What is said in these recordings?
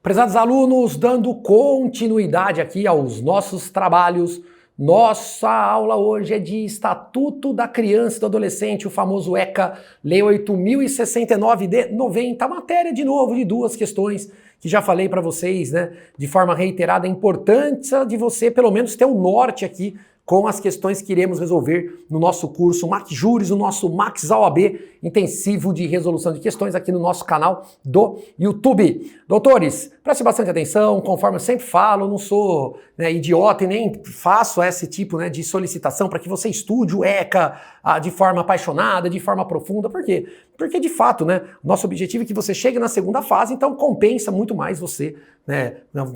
Prezados alunos, dando continuidade aqui aos nossos trabalhos, nossa aula hoje é de Estatuto da Criança e do Adolescente, o famoso ECA, Lei 8.069 de 90, matéria de novo de duas questões que já falei para vocês, né, de forma reiterada, a importância de você pelo menos ter o norte aqui com as questões que iremos resolver no nosso curso Max Juris, o nosso Max OAB intensivo de resolução de questões aqui no nosso canal do YouTube. Doutores, preste bastante atenção, conforme eu sempre falo, eu não sou idiota e nem faço esse tipo de solicitação para que você estude o ECA de forma apaixonada, de forma profunda. Por quê? Porque de fato, nosso objetivo é que você chegue na segunda fase, então compensa muito mais você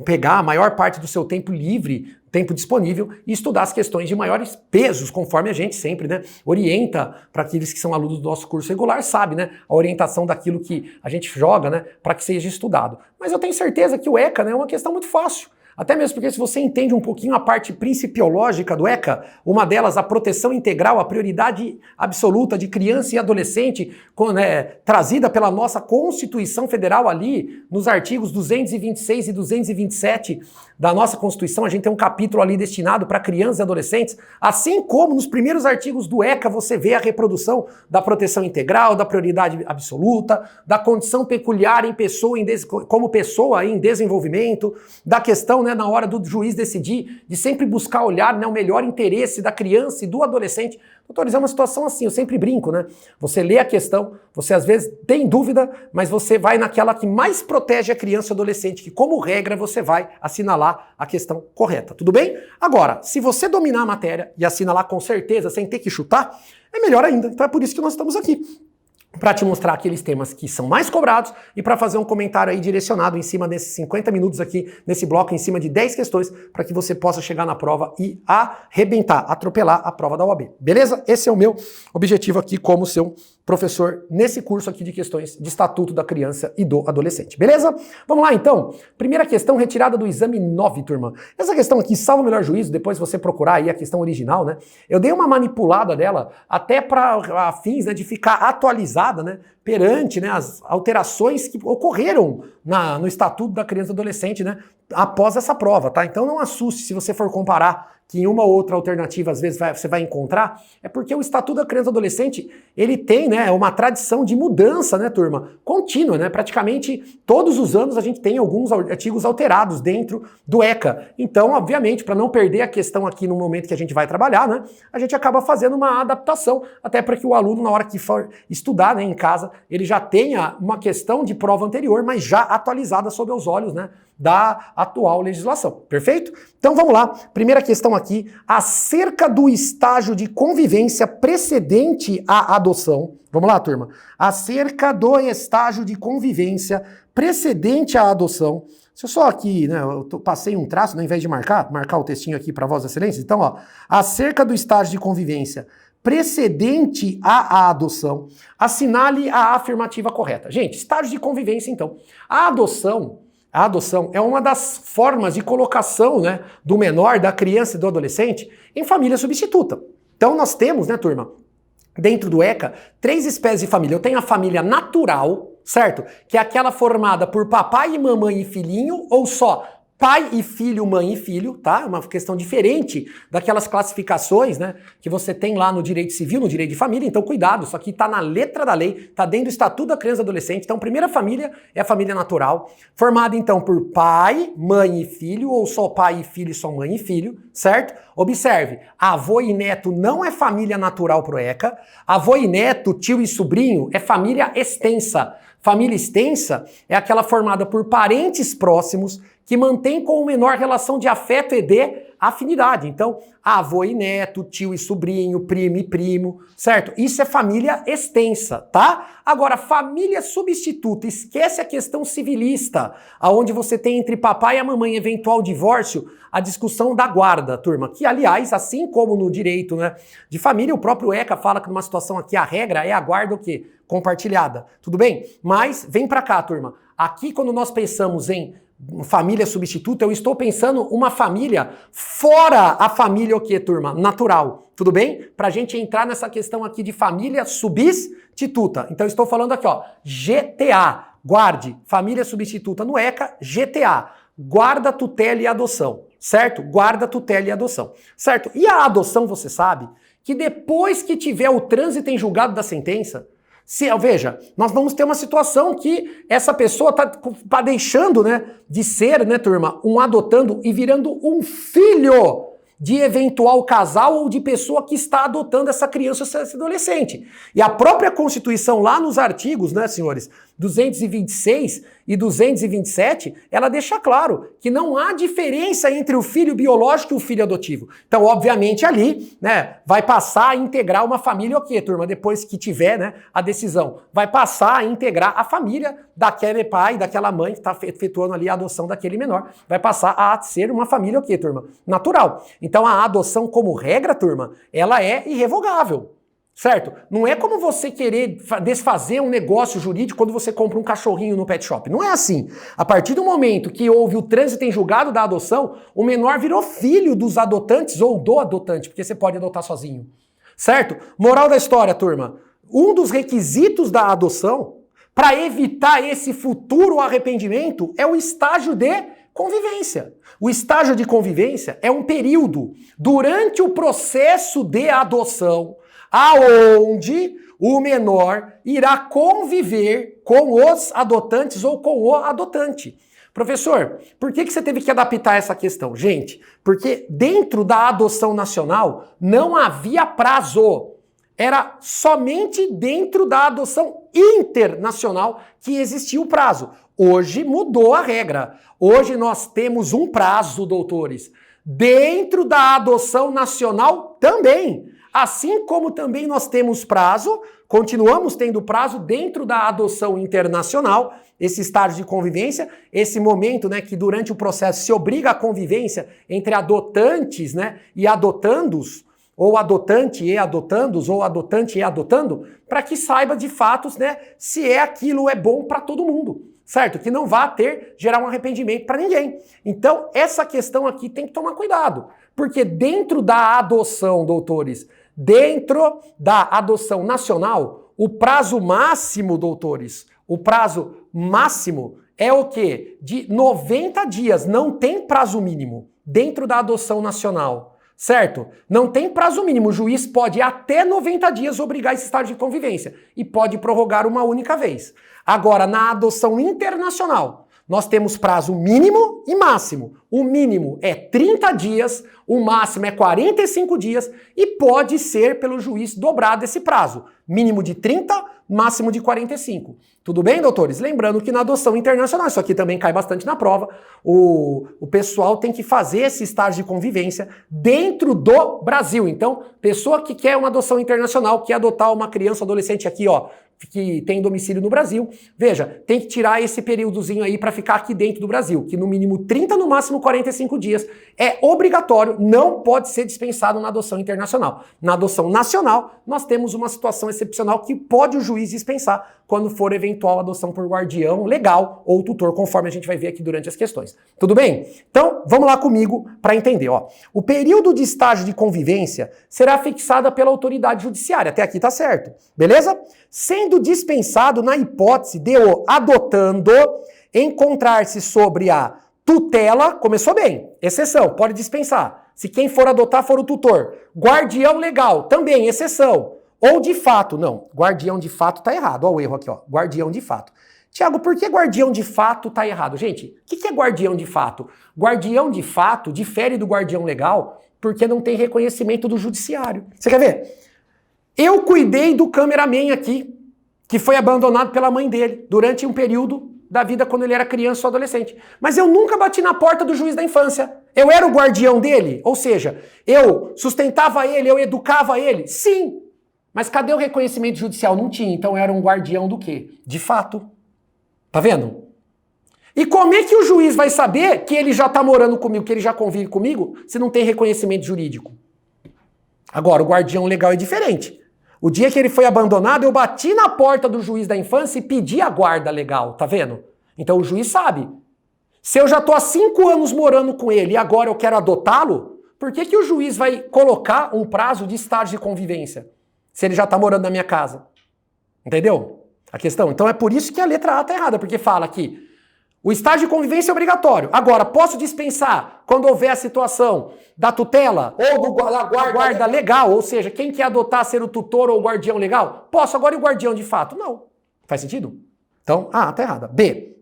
pegar a maior parte do seu tempo livre, tempo disponível e estudar as questões de maiores pesos, conforme a gente sempre orienta para aqueles que são alunos do nosso curso regular, sabe, a orientação daquilo que a gente joga, para que seja estudado. Mas eu tenho certeza que o ECA é uma questão muito fácil. Até mesmo porque se você entende um pouquinho a parte principiológica do ECA, uma delas a proteção integral, a prioridade absoluta de criança e adolescente, trazida pela nossa Constituição Federal ali, nos artigos 226 e 227 da nossa Constituição, a gente tem um capítulo ali destinado para crianças e adolescentes, assim como nos primeiros artigos do ECA você vê a reprodução da proteção integral, da prioridade absoluta, da condição peculiar em pessoa, como pessoa em desenvolvimento, da questão na hora do juiz decidir, de sempre buscar olhar o melhor interesse da criança e do adolescente. Doutores, é uma situação assim, eu sempre brinco, Você lê a questão, você às vezes tem dúvida, mas você vai naquela que mais protege a criança e o adolescente, que como regra você vai assinalar a questão correta, tudo bem? Agora, se você dominar a matéria e assinalar com certeza, sem ter que chutar, é melhor ainda. Então é por isso que nós estamos aqui, para te mostrar aqueles temas que são mais cobrados e para fazer um comentário aí direcionado em cima desses 50 minutos aqui, nesse bloco, em cima de 10 questões, para que você possa chegar na prova e arrebentar, atropelar a prova da OAB. Beleza? Esse é o meu objetivo aqui como seu professor nesse curso aqui de questões de Estatuto da Criança e do Adolescente. Beleza? Vamos lá então. Primeira questão retirada do exame 9, turma. Essa questão aqui, salvo o melhor juízo, depois você procurar aí a questão original, Eu dei uma manipulada dela até para fins de ficar atualizada, perante as alterações que ocorreram no Estatuto da Criança e do Adolescente, após essa prova, tá? Então não assuste se você for comparar que em uma ou outra alternativa às vezes você vai encontrar, é porque o Estatuto da Criança e do Adolescente, ele tem uma tradição de mudança, turma, contínua, praticamente todos os anos a gente tem alguns artigos alterados dentro do ECA. Então, obviamente, para não perder a questão aqui no momento que a gente vai trabalhar, a gente acaba fazendo uma adaptação, até para que o aluno, na hora que for estudar em casa, ele já tenha uma questão de prova anterior, mas já atualizada sob os olhos, da atual legislação. Perfeito? Então vamos lá. Primeira questão aqui, acerca do estágio de convivência precedente à adoção. Vamos lá, turma. Acerca do estágio de convivência precedente à adoção. Se eu só aqui, eu passei um traço, ao invés de marcar o textinho aqui para Vossa Excelência. Então, acerca do estágio de convivência precedente à adoção, assinale a afirmativa correta. Gente, estágio de convivência, então. A adoção é uma das formas de colocação do menor, da criança e do adolescente em família substituta. Então nós temos, turma, dentro do ECA, 3 espécies de família. Eu tenho a família natural, certo? Que é aquela formada por papai e mamãe e filhinho, ou só pai e filho, mãe e filho, tá? Uma questão diferente daquelas classificações, que você tem lá no direito civil, no direito de família. Então, cuidado, isso aqui tá na letra da lei, tá dentro do Estatuto da Criança e do Adolescente. Então, a primeira família é a família natural, formada então por pai, mãe e filho, ou só pai e filho e só mãe e filho, certo? Observe, avô e neto não é família natural pro ECA, avô e neto, tio e sobrinho é família extensa. Família extensa é aquela formada por parentes próximos que mantém com o menor relação de afeto e de afinidade. Então, avô e neto, tio e sobrinho, primo e primo, certo? Isso é família extensa, tá? Agora, família substituta, esquece a questão civilista, aonde você tem entre papai e a mamãe eventual divórcio, a discussão da guarda, turma, que aliás, assim como no direito de família, o próprio ECA fala que numa situação aqui a regra é a guarda o quê? Compartilhada, tudo bem? Mas vem pra cá, turma. Aqui quando nós pensamos em família substituta, eu estou pensando uma família fora a família o quê, turma? Natural. Tudo bem? Pra gente entrar nessa questão aqui de família substituta. Então eu estou falando aqui, ó, GTA. Guarde, família substituta no ECA, GTA, guarda, tutela e adoção, certo? Guarda, tutela e adoção, certo? E a adoção, você sabe que depois que tiver o trânsito em julgado da sentença, veja, nós vamos ter uma situação que essa pessoa tá deixando, né, de ser, né, turma, um adotando e virando um filho de eventual casal ou de pessoa que está adotando essa criança ou esse adolescente. E a própria Constituição, lá nos artigos, né, senhores, 226 e 227, ela deixa claro que não há diferença entre o filho biológico e o filho adotivo. Então, obviamente, ali, né, vai passar a integrar uma família, o quê, turma? Depois que tiver, né, a decisão, vai passar a integrar a família daquele pai, daquela mãe que está efetuando ali a adoção daquele menor. Vai passar a ser uma família, o quê, turma? Natural. Então, a adoção, como regra, turma, ela é irrevogável. Certo? Não é como você querer desfazer um negócio jurídico quando você compra um cachorrinho no pet shop. Não é assim. A partir do momento que houve o trânsito em julgado da adoção, o menor virou filho dos adotantes ou do adotante, porque você pode adotar sozinho. Certo? Moral da história, turma. Um dos requisitos da adoção para evitar esse futuro arrependimento é o estágio de convivência. O estágio de convivência é um período durante o processo de adoção aonde o menor irá conviver com os adotantes ou com o adotante. Professor, por que você teve que adaptar essa questão? Gente, porque dentro da adoção nacional não havia prazo. Era somente dentro da adoção internacional que existia o prazo. Hoje mudou a regra. Hoje nós temos um prazo, doutores. Dentro da adoção nacional também. Assim como também nós temos prazo, continuamos tendo prazo dentro da adoção internacional, esse estágio de convivência, esse momento, né, que durante o processo se obriga a convivência entre adotantes, né, e adotandos, ou adotante e adotandos, ou adotante e adotando, para que saiba de fato, né, se aquilo é bom para todo mundo. Certo? Que não vá gerar um arrependimento para ninguém. Então, essa questão aqui tem que tomar cuidado. Porque dentro da adoção, doutores, dentro da adoção nacional, o prazo máximo, doutores, o prazo máximo é o quê? De 90 dias. Não tem prazo mínimo dentro da adoção nacional. Certo? Não tem prazo mínimo. O juiz pode até 90 dias obrigar esse estágio de convivência e pode prorrogar uma única vez. Agora, na adoção internacional, nós temos prazo mínimo e máximo. O mínimo é 30 dias, o máximo é 45 dias e pode ser pelo juiz dobrado esse prazo. Mínimo de 30, máximo de 45. Tudo bem, doutores? Lembrando que na adoção internacional, isso aqui também cai bastante na prova, o pessoal tem que fazer esse estágio de convivência dentro do Brasil. Então, pessoa que quer uma adoção internacional, quer adotar uma criança ou adolescente aqui, ó, que tem domicílio no Brasil, veja, tem que tirar esse períodozinho aí para ficar aqui dentro do Brasil, que no mínimo 30, no máximo 45 dias é obrigatório, não pode ser dispensado na adoção internacional. Na adoção nacional, nós temos uma situação excepcional que pode o juiz dispensar quando for eventual adoção por guardião legal ou tutor, conforme a gente vai ver aqui durante as questões. Tudo bem? Então, vamos lá comigo para entender. Ó. O período de estágio de convivência será fixado pela autoridade judiciária. Até aqui tá certo. Beleza? Sendo dispensado na hipótese de o adotando encontrar-se sobre a tutela, começou bem, exceção, pode dispensar. Se quem for adotar for o tutor. Guardião legal, também, exceção. Ou de fato, não, guardião de fato tá errado, olha o erro aqui, ó, guardião de fato. Tiago, por que guardião de fato tá errado? Gente, o que é guardião de fato? Guardião de fato difere do guardião legal porque não tem reconhecimento do judiciário. Você quer ver? Eu cuidei do cameraman aqui, que foi abandonado pela mãe dele durante um período da vida quando ele era criança ou adolescente. Mas eu nunca bati na porta do juiz da infância. Eu era o guardião dele? Ou seja, eu sustentava ele, eu educava ele? Sim. Mas cadê o reconhecimento judicial? Não tinha. Então eu era um guardião do quê? De fato. Tá vendo? E como é que o juiz vai saber que ele já tá morando comigo, que ele já convive comigo, se não tem reconhecimento jurídico? Agora, o guardião legal é diferente. O dia que ele foi abandonado, eu bati na porta do juiz da infância e pedi a guarda legal, tá vendo? Então o juiz sabe. Se eu já tô há 5 anos morando com ele e agora eu quero adotá-lo, por que o juiz vai colocar um prazo de estágio de convivência? Se ele já tá morando na minha casa. Entendeu? a questão? Então é por isso que a letra A está errada, porque fala que o estágio de convivência é obrigatório. Agora, posso dispensar quando houver a situação da tutela ou da guarda legal, ou seja, quem quer adotar ser o tutor ou o guardião legal? Posso, agora e o guardião de fato? Não. Faz sentido? Então, A está errada. B.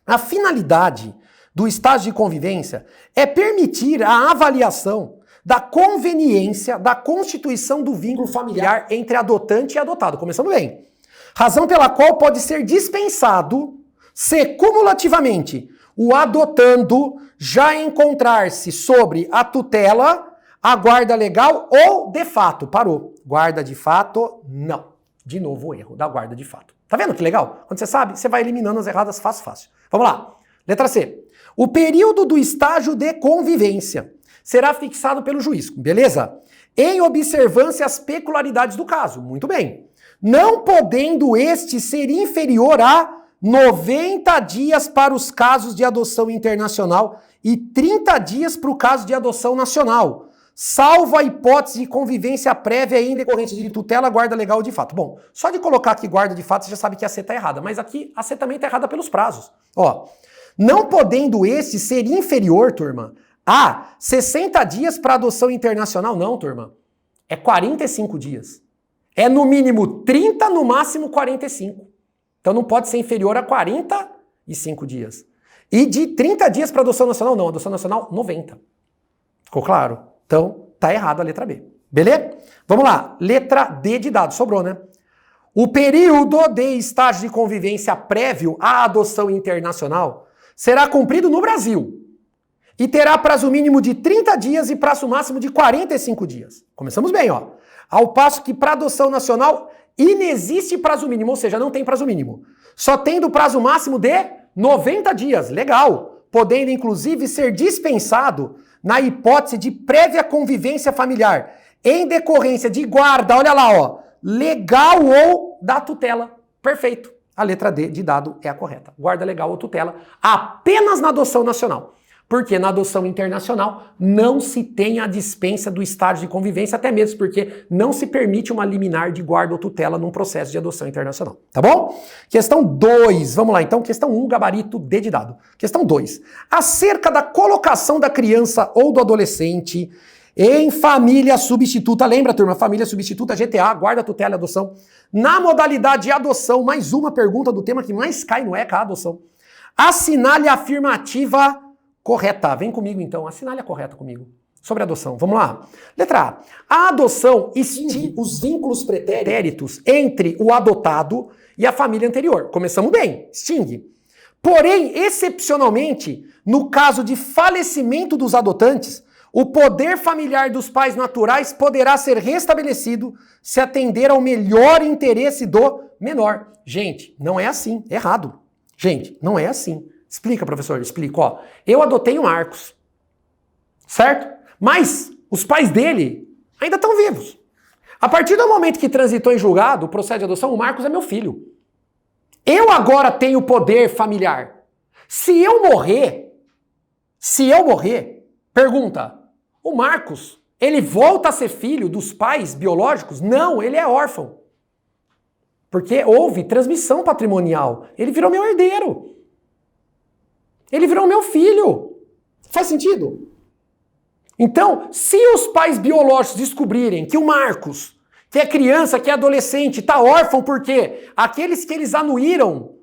A finalidade do estágio de convivência é permitir a avaliação da conveniência da constituição do vínculo familiar entre adotante e adotado. Começamos bem. Razão pela qual pode ser dispensado se cumulativamente o adotando já encontrar-se sobre a tutela, a guarda legal ou de fato. Parou. Guarda de fato, não. De novo o erro da guarda de fato. Tá vendo que legal? Quando você sabe, você vai eliminando as erradas fácil. Vamos lá. Letra C. O período do estágio de convivência será fixado pelo juiz, beleza? Em observância às peculiaridades do caso. Muito bem. Não podendo este ser inferior a 90 dias para os casos de adoção internacional e 30 dias para o caso de adoção nacional, salvo a hipótese de convivência prévia em decorrência de tutela, guarda legal de fato. Bom, só de colocar aqui guarda de fato, você já sabe que a C está errada, mas aqui a C também está errada pelos prazos. Ó, não podendo este ser inferior, turma, a 60 dias para adoção internacional, não, turma. É 45 dias. É no mínimo 30, no máximo 45. Então não pode ser inferior a 45 dias. E de 30 dias para adoção nacional, não. Adoção nacional, 90. Ficou claro? Então, tá errado a letra B. Beleza? Vamos lá. Letra D de dado. Sobrou, né? O período de estágio de convivência prévio à adoção internacional será cumprido no Brasil e terá prazo mínimo de 30 dias e prazo máximo de 45 dias. Começamos bem, ó. Ao passo que para adoção nacional inexiste prazo mínimo, ou seja, não tem prazo mínimo. Só tendo prazo máximo de 90 dias. Legal. Podendo, inclusive, ser dispensado na hipótese de prévia convivência familiar, em decorrência de guarda, olha lá, ó, legal ou da tutela. Perfeito. A letra D de dado é a correta. Guarda legal ou tutela apenas na adoção nacional. Porque na adoção internacional não se tem a dispensa do estágio de convivência, até mesmo porque não se permite uma liminar de guarda ou tutela num processo de adoção internacional. Tá bom? Questão 2. Vamos lá, então. Questão 1, gabarito D de dado. Questão 2. Acerca da colocação da criança ou do adolescente em família substituta. Lembra, turma? Família substituta, GTA, guarda, tutela e adoção. Na modalidade de adoção, mais uma pergunta do tema que mais cai no ECA, a adoção. Assinale a afirmativa correta. Vem comigo então, assinale a correta comigo. Sobre a adoção. Vamos lá. Letra A. A adoção extingue os vínculos pretéritos entre o adotado e a família anterior. Começamos bem. Extingue. Porém, excepcionalmente, no caso de falecimento dos adotantes, o poder familiar dos pais naturais poderá ser restabelecido se atender ao melhor interesse do menor. Gente, não é assim. Errado. Gente, não é assim. Explica, professor, explica. Ó, eu adotei o Marcos, certo? Mas os pais dele ainda estão vivos. A partir do momento que transitou em julgado o processo de adoção, o Marcos é meu filho. Eu agora tenho poder familiar. Se eu morrer, pergunta, o Marcos, ele volta a ser filho dos pais biológicos? Não, ele é órfão. Porque houve transmissão patrimonial. Ele virou meu herdeiro. Ele virou meu filho. Faz sentido? Então, se os pais biológicos descobrirem que o Marcos, que é criança, que é adolescente, está órfão porque aqueles que eles anuíram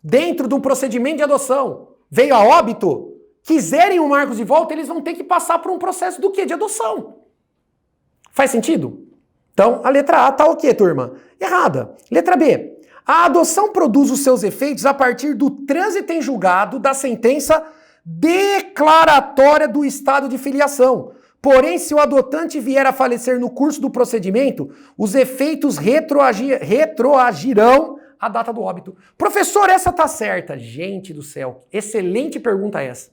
dentro de um procedimento de adoção veio a óbito, quiserem o Marcos de volta, eles vão ter que passar por um processo do quê? De adoção. Faz sentido? Então, a letra A tá o quê, turma? Errada. Letra B. A adoção produz os seus efeitos a partir do trânsito em julgado da sentença declaratória do estado de filiação. Porém, se o adotante vier a falecer no curso do procedimento, os efeitos retroagirão à data do óbito. Professor, essa tá certa. Gente do céu, excelente pergunta essa.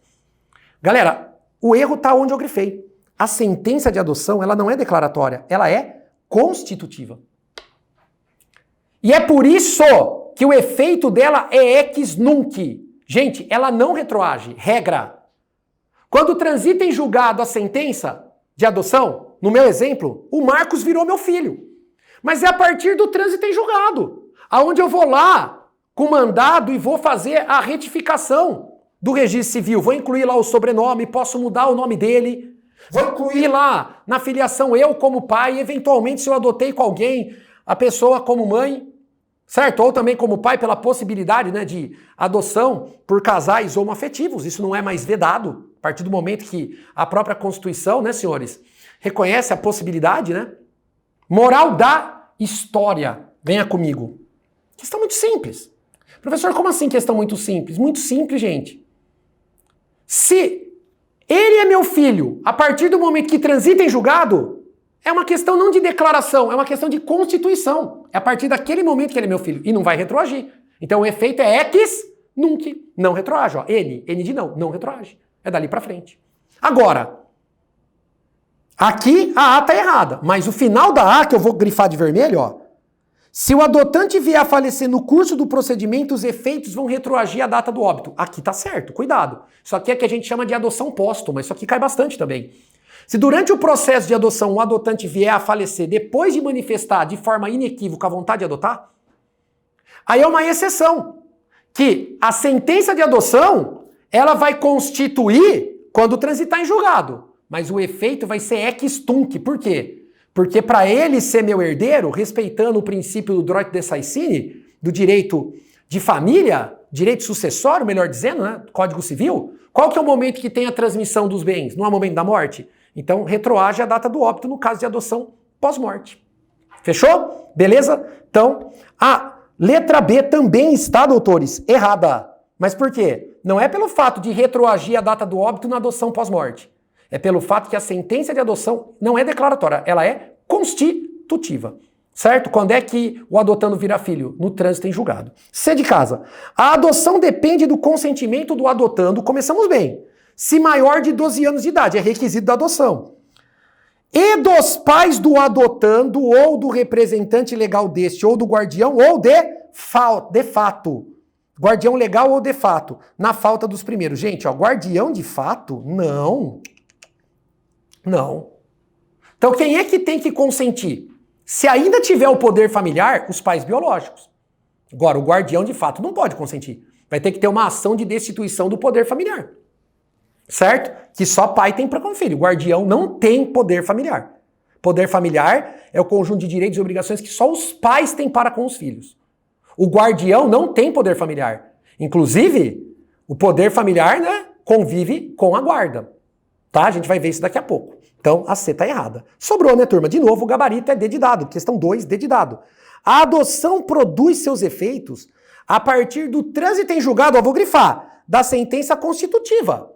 Galera, o erro tá onde eu grifei. A sentença de adoção, ela não é declaratória, ela é constitutiva. E é por isso que o efeito dela é ex nunc. Gente, ela não retroage, regra. Quando transita em julgado a sentença de adoção, no meu exemplo, o Marcos virou meu filho. Mas é a partir do trânsito em julgado. aonde eu vou lá com mandado e vou fazer a retificação do registro civil. Vou incluir lá o sobrenome, posso mudar o nome dele. Vou incluir lá na filiação eu como pai, eventualmente se eu adotei com alguém, a pessoa como mãe, certo? Ou também como pai pela possibilidade, né, de adoção por casais homoafetivos. Isso não é mais vedado a partir do momento que a própria Constituição, né, senhores, reconhece a possibilidade, né? Moral da história. Venha comigo. Questão muito simples. Professor, como assim questão muito simples? Muito simples, gente. Se ele é meu filho, a partir do momento que transita em julgado, é uma questão não de declaração, é uma questão de constituição. É a partir daquele momento que ele é meu filho. E não vai retroagir. Então o efeito é ex nunc. Não retroage. Ó. N de não retroage. É dali pra frente. Agora, aqui a A tá errada, mas o final da A, que eu vou grifar de vermelho, ó. Se o adotante vier a falecer no curso do procedimento, os efeitos vão retroagir a data do óbito. Aqui tá certo, cuidado. Isso aqui é que a gente chama de adoção póstuma, isso aqui cai bastante também. Se durante o processo de adoção o adotante vier a falecer depois de manifestar de forma inequívoca a vontade de adotar, aí é uma exceção, que a sentença de adoção, ela vai constituir quando transitar em julgado, mas o efeito vai ser ex tunc. Por quê? Porque para ele ser meu herdeiro, respeitando o princípio do droit de desaicine, do direito de família, direito sucessório, melhor dizendo, né? Código Civil, qual que é o momento que tem a transmissão dos bens? Não é o momento da morte? Então, retroage a data do óbito no caso de adoção pós-morte. Fechou? Beleza? Então, a letra B também está, doutores, errada. Mas por quê? Não é pelo fato de retroagir a data do óbito na adoção pós-morte. É pelo fato que a sentença de adoção não é declaratória, ela é constitutiva. Certo? Quando é que o adotando vira filho? No trânsito em julgado. C de casa. A adoção depende do consentimento do adotando, começamos bem. Se maior de 12 anos de idade, é requisito da adoção. E dos pais do adotando, ou do representante legal deste, ou do guardião, ou de fato. Guardião legal ou de fato. Na falta dos primeiros. Gente, ó, guardião de fato? Não. Não. Então quem é que tem que consentir? Se ainda tiver o poder familiar, os pais biológicos. Agora, o guardião de fato não pode consentir. Vai ter que ter uma ação de destituição do poder familiar. Certo? Que só pai tem para com filho. O guardião não tem poder familiar. Poder familiar é o conjunto de direitos e obrigações que só os pais têm para com os filhos. O guardião não tem poder familiar. Inclusive, o poder familiar, né, convive com a guarda. Tá? A gente vai ver isso daqui a pouco. Então, a C tá errada. Sobrou, né, turma? De novo, o gabarito é D de dado. Questão 2, D de dado. A adoção produz seus efeitos a partir do trânsito em julgado, eu vou grifar, da sentença constitutiva.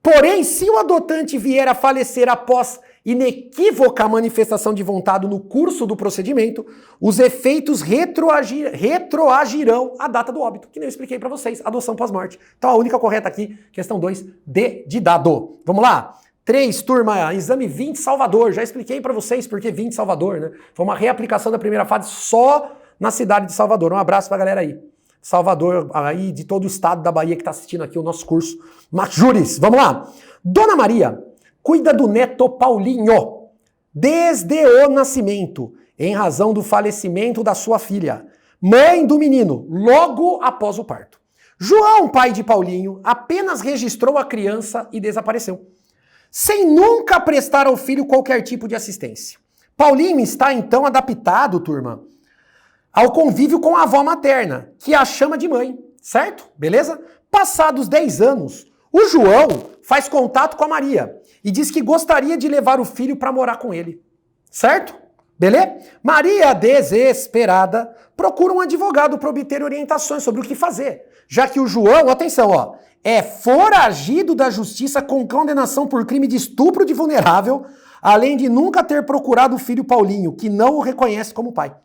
Porém, se o adotante vier a falecer após inequívoca manifestação de vontade no curso do procedimento, os efeitos retroagirão a data do óbito, que nem eu expliquei para vocês, adoção pós-morte. Então a única correta aqui, questão 2, D de dado. Vamos lá? 3, turma, exame 20 Salvador. Já expliquei para vocês por que 20 Salvador, né? Foi uma reaplicação da primeira fase só na cidade de Salvador. Um abraço pra galera aí. Salvador, aí de todo o estado da Bahia que está assistindo aqui o nosso curso Majures. Vamos lá. Dona Maria cuida do neto Paulinho desde o nascimento, em razão do falecimento da sua filha, mãe do menino, logo após o parto. João, pai de Paulinho, apenas registrou a criança e desapareceu, sem nunca prestar ao filho qualquer tipo de assistência. Paulinho está então adaptado, turma, ao convívio com a avó materna, que a chama de mãe, certo? Beleza? Passados 10 anos, o João faz contato com a Maria e diz que gostaria de levar o filho para morar com ele, certo? Beleza? Maria, desesperada, procura um advogado para obter orientações sobre o que fazer, já que o João, atenção, ó, é foragido da justiça com condenação por crime de estupro de vulnerável, além de nunca ter procurado o filho Paulinho, que não o reconhece como pai.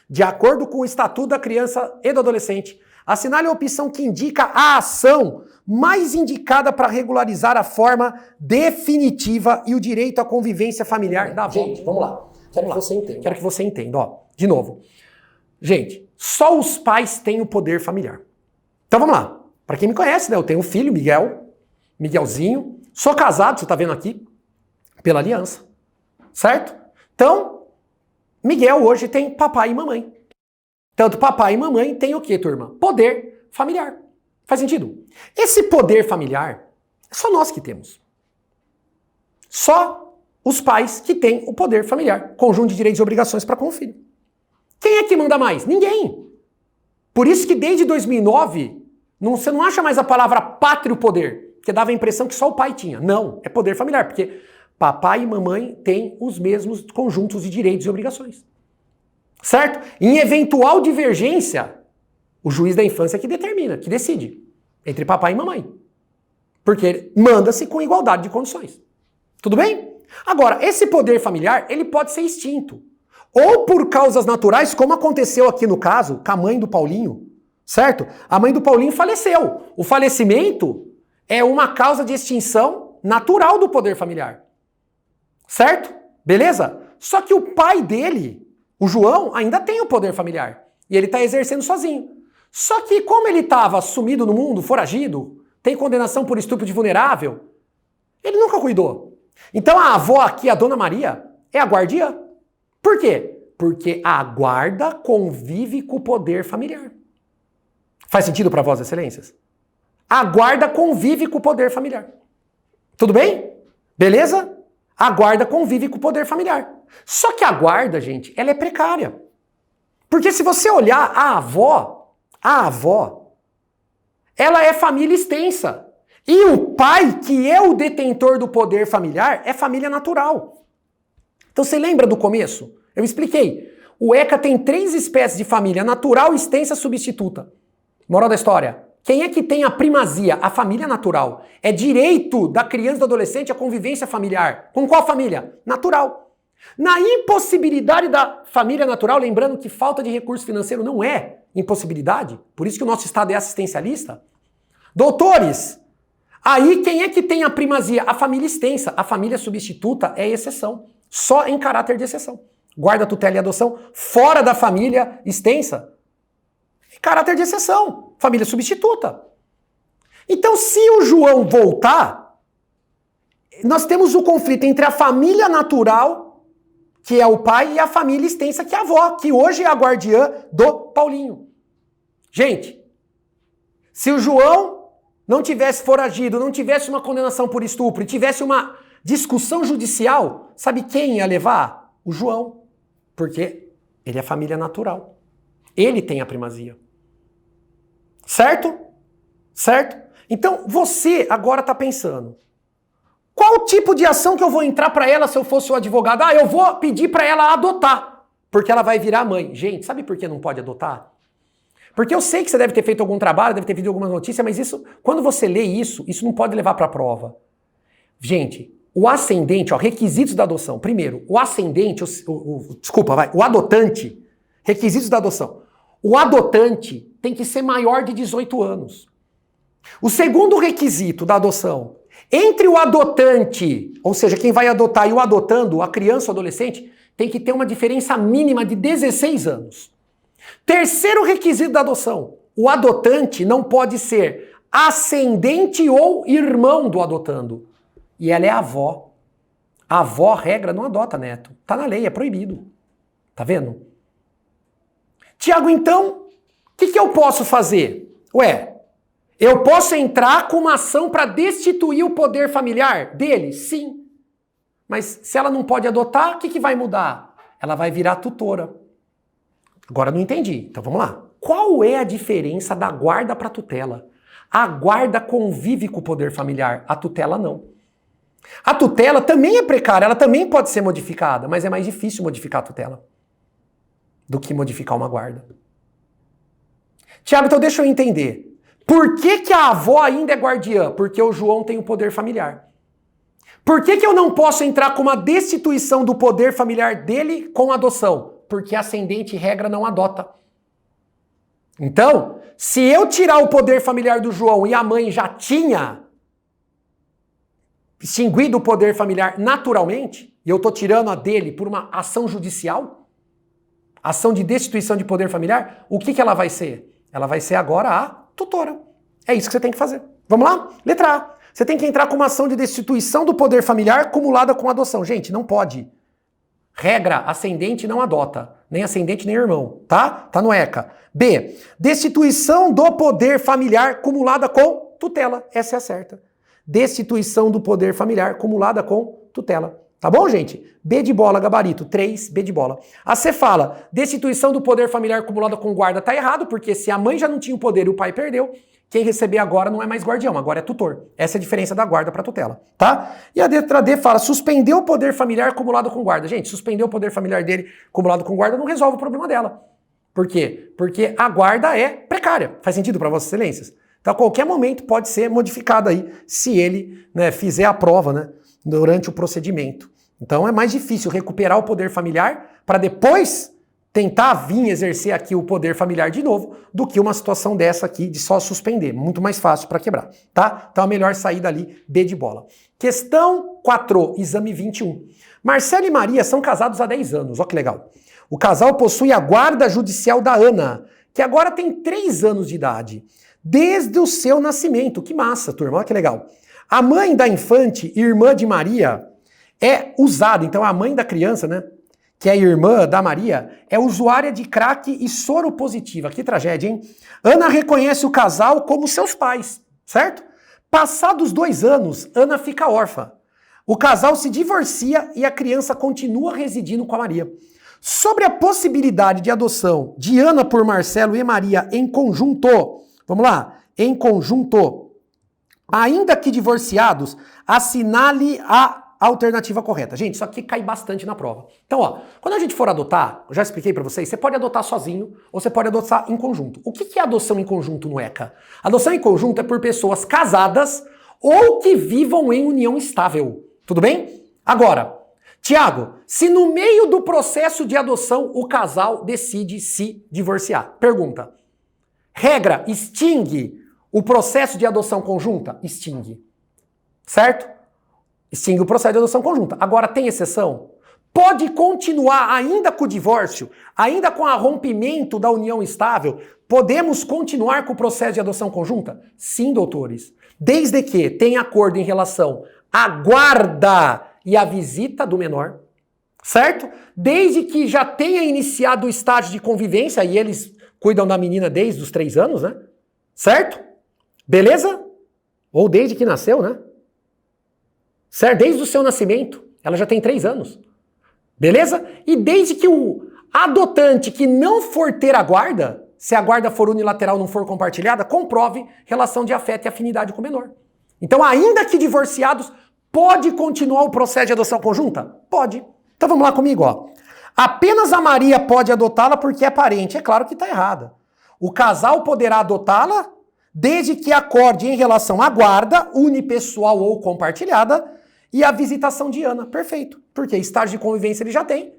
De acordo com o Estatuto da Criança e do Adolescente, assinale a opção que indica a ação mais indicada para regularizar a forma definitiva e o direito à convivência familiar da avó. Gente, vamos lá. Quero que você entenda. Ó, de novo. Gente, só os pais têm o poder familiar. Então vamos lá. Para quem me conhece, né? Eu tenho um filho, Miguel, Miguelzinho. Sou casado, você está vendo aqui, pela aliança. Certo? Então, Miguel hoje tem papai e mamãe. Tanto papai e mamãe têm o quê, turma? Poder familiar. Faz sentido? Esse poder familiar, é só nós que temos. Só os pais que têm o poder familiar. Conjunto de direitos e obrigações para com o filho. Quem é que manda mais? Ninguém. Por isso que desde 2009, você não acha mais a palavra pátrio poder, que dava a impressão que só o pai tinha. Não, é poder familiar, porque papai e mamãe têm os mesmos conjuntos de direitos e obrigações. Certo? Em eventual divergência, o juiz da infância que determina, que decide, entre papai e mamãe. Porque manda-se com igualdade de condições. Tudo bem? Agora, esse poder familiar, ele pode ser extinto. Ou por causas naturais, como aconteceu aqui no caso, com a mãe do Paulinho, certo? A mãe do Paulinho faleceu. O falecimento é uma causa de extinção natural do poder familiar. Certo? Beleza? Só que o pai dele, o João, ainda tem o poder familiar. E ele está exercendo sozinho. Só que como ele estava sumido no mundo, foragido, tem condenação por estupro de vulnerável, ele nunca cuidou. Então a avó aqui, a Dona Maria, é a guardiã. Por quê? Porque a guarda convive com o poder familiar. Faz sentido para Vossas Excelências? A guarda convive com o poder familiar. Tudo bem? Beleza? A guarda convive com o poder familiar. Só que a guarda, gente, ela é precária. Porque se você olhar a avó, ela é família extensa. E o pai, que é o detentor do poder familiar, é família natural. Então você lembra do começo? Eu expliquei. O ECA tem 3 espécies de família: natural, extensa, substituta. Moral da história. Quem é que tem a primazia? A família natural. É direito da criança e do adolescente a convivência familiar. Com qual família? Natural. Na impossibilidade da família natural, lembrando que falta de recurso financeiro não é impossibilidade, por isso que o nosso Estado é assistencialista. Doutores, aí quem é que tem a primazia? A família extensa. A família substituta é exceção. Só em caráter de exceção. Guarda, tutela e adoção fora da família extensa. Em caráter de exceção. Família substituta. Então, se o João voltar, nós temos o conflito entre a família natural, que é o pai, e a família extensa, que é a avó, que hoje é a guardiã do Paulinho. Gente, se o João não tivesse foragido, não tivesse uma condenação por estupro, e tivesse uma discussão judicial, sabe quem ia levar? O João. Porque ele é família natural. Ele tem a primazia. Certo? Certo? Então, você agora está pensando, qual tipo de ação que eu vou entrar para ela se eu fosse o advogado? Eu vou pedir para ela adotar, porque ela vai virar mãe. Gente, sabe por que não pode adotar? Porque eu sei que você deve ter feito algum trabalho, deve ter visto alguma notícia, mas isso, quando você lê isso não pode levar para a prova. Gente, o ascendente, requisitos da adoção. Primeiro, o ascendente, o adotante, requisitos da adoção. O adotante tem que ser maior de 18 anos. O segundo requisito da adoção, entre o adotante, ou seja, quem vai adotar, e o adotando, a criança ou adolescente, tem que ter uma diferença mínima de 16 anos. Terceiro requisito da adoção, o adotante não pode ser ascendente ou irmão do adotando. E ela é a avó. A avó, regra, não adota neto. Tá na lei, é proibido. Tá vendo? Tiago, então, o que eu posso fazer? Eu posso entrar com uma ação para destituir o poder familiar dele? Sim. Mas se ela não pode adotar, o que vai mudar? Ela vai virar tutora. Agora não entendi. Então vamos lá. Qual é a diferença da guarda para a tutela? A guarda convive com o poder familiar, a tutela não. A tutela também é precária, ela também pode ser modificada, mas é mais difícil modificar a tutela do que modificar uma guarda. Tiago, então deixa eu entender. Por que a avó ainda é guardiã? Porque o João tem o poder familiar. Por que eu não posso entrar com uma destituição do poder familiar dele com adoção? Porque ascendente regra não adota. Então, se eu tirar o poder familiar do João e a mãe já tinha extinguido o poder familiar naturalmente, e eu estou tirando a dele por uma ação judicial, ação de destituição de poder familiar, o que ela vai ser? Ela vai ser agora a tutora. É isso que você tem que fazer. Vamos lá? Letra A. Você tem que entrar com uma ação de destituição do poder familiar acumulada com adoção. Gente, não pode. Regra, ascendente não adota. nem ascendente, nem irmão, tá? Tá no ECA. B, destituição do poder familiar cumulada com tutela. Essa é a certa. Destituição do poder familiar cumulada com tutela. Tá bom, gente? B de bola, gabarito. 3, B de bola. A C fala, destituição do poder familiar cumulada com guarda tá errado, porque se a mãe já não tinha o poder e o pai perdeu, quem receber agora não é mais guardião, agora é tutor. Essa é a diferença da guarda para tutela, tá? E a letra D fala, suspender o poder familiar cumulado com guarda. Gente, suspender o poder familiar dele cumulado com guarda não resolve o problema dela. Por quê? Porque a guarda é precária. Faz sentido para vossas excelências? Então, a qualquer momento pode ser modificado aí, se ele, né, fizer a prova, né, durante o procedimento. Então, é mais difícil recuperar o poder familiar para depois tentar vir exercer aqui o poder familiar de novo do que uma situação dessa aqui de só suspender. Muito mais fácil para quebrar, tá? Então, a melhor saída ali, B de bola. Questão 4, exame 21. Marcelo e Maria são casados há 10 anos. Ó que legal. O casal possui a guarda judicial da Ana, que agora tem 3 anos de idade, desde o seu nascimento. Que massa, turma, olha que legal. A mãe da infante, irmã de Maria, é usada, então a mãe da criança, né, que é a irmã da Maria, é usuária de crack e soro positiva. Que tragédia, hein? Ana reconhece o casal como seus pais, certo? Passados 2 anos, Ana fica órfã. O casal se divorcia e a criança continua residindo com a Maria. Sobre a possibilidade de adoção de Ana por Marcelo e Maria em conjunto, vamos lá, em conjunto, ainda que divorciados, assinale a alternativa correta. Gente, isso aqui cai bastante na prova. Então, ó, quando a gente for adotar, eu já expliquei pra vocês, você pode adotar sozinho ou você pode adotar em conjunto. O que é adoção em conjunto no ECA? Adoção em conjunto é por pessoas casadas ou que vivam em união estável. Tudo bem? Agora, Tiago, se no meio do processo de adoção o casal decide se divorciar, pergunta, regra, extingue o processo de adoção conjunta? Extingue. Certo? Extingue o processo de adoção conjunta. Agora, tem exceção? Pode continuar ainda com o divórcio, ainda com o rompimento da união estável, podemos continuar com o processo de adoção conjunta? Sim, doutores. Desde que tenha acordo em relação à guarda e à visita do menor, certo? Desde que já tenha iniciado o estágio de convivência, e eles cuidam da menina desde os 3 anos, né? Certo? Beleza? Ou desde que nasceu, né? Certo? Desde o seu nascimento, ela já tem 3 anos. Beleza? E desde que o adotante que não for ter a guarda, se a guarda for unilateral, não for compartilhada, comprove relação de afeto e afinidade com o menor. Então, ainda que divorciados, pode continuar o processo de adoção conjunta? Pode. Então vamos lá comigo, ó. Apenas a Maria pode adotá-la porque é parente. É claro que está errada. O casal poderá adotá-la desde que acorde em relação à guarda, unipessoal ou compartilhada, e a visitação de Ana. Perfeito. Porque estágio de convivência ele já tem.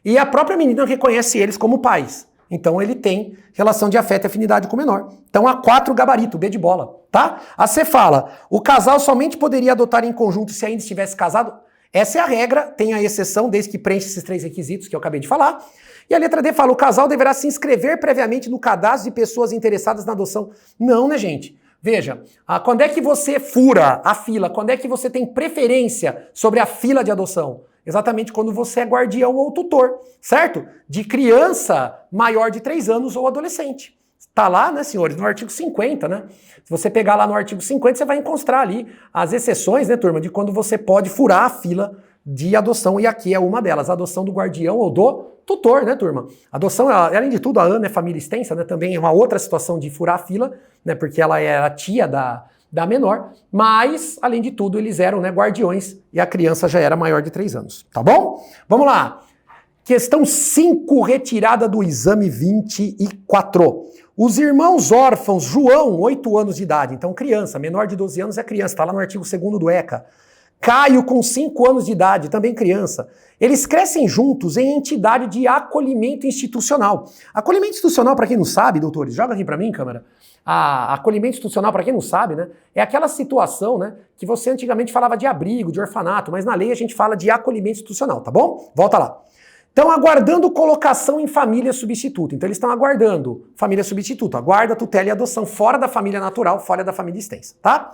E a própria menina reconhece eles como pais. Então ele tem relação de afeto e afinidade com o menor. Então a 4 gabarito, B de bola, tá? A C fala, o casal somente poderia adotar em conjunto se ainda estivesse casado. Essa é a regra, tem a exceção desde que preenche esses 3 requisitos que eu acabei de falar. E a letra D fala, o casal deverá se inscrever previamente no cadastro de pessoas interessadas na adoção. Não, né, gente? Veja, quando é que você fura a fila? Quando é que você tem preferência sobre a fila de adoção? Exatamente quando você é guardião ou tutor, certo? De criança maior de 3 anos ou adolescente. Tá lá, né, senhores, no artigo 50, né? Se você pegar lá no artigo 50, você vai encontrar ali as exceções, né, turma, de quando você pode furar a fila de adoção, e aqui é uma delas, a adoção do guardião ou do tutor, né, turma? Adoção, além de tudo, a Ana é família extensa, né, também é uma outra situação de furar a fila, né, porque ela era a tia da menor, mas, além de tudo, eles eram, né, guardiões e a criança já era maior de 3 anos, tá bom? Vamos lá. Questão 5, retirada do exame 24. Os irmãos órfãos, João, 8 anos de idade, então criança, menor de 12 anos é criança, tá lá no artigo 2º do ECA. Caio, com 5 anos de idade, também criança. Eles crescem juntos em entidade de acolhimento institucional. Acolhimento institucional, para quem não sabe, doutores, joga aqui para mim, câmera. Acolhimento institucional, para quem não sabe, né, é aquela situação, né, que você antigamente falava de abrigo, de orfanato, mas na lei a gente fala de acolhimento institucional, tá bom? Volta lá. Estão aguardando colocação em família substituta. Então eles estão aguardando família substituta, guarda, tutela e adoção fora da família natural, fora da família extensa, tá?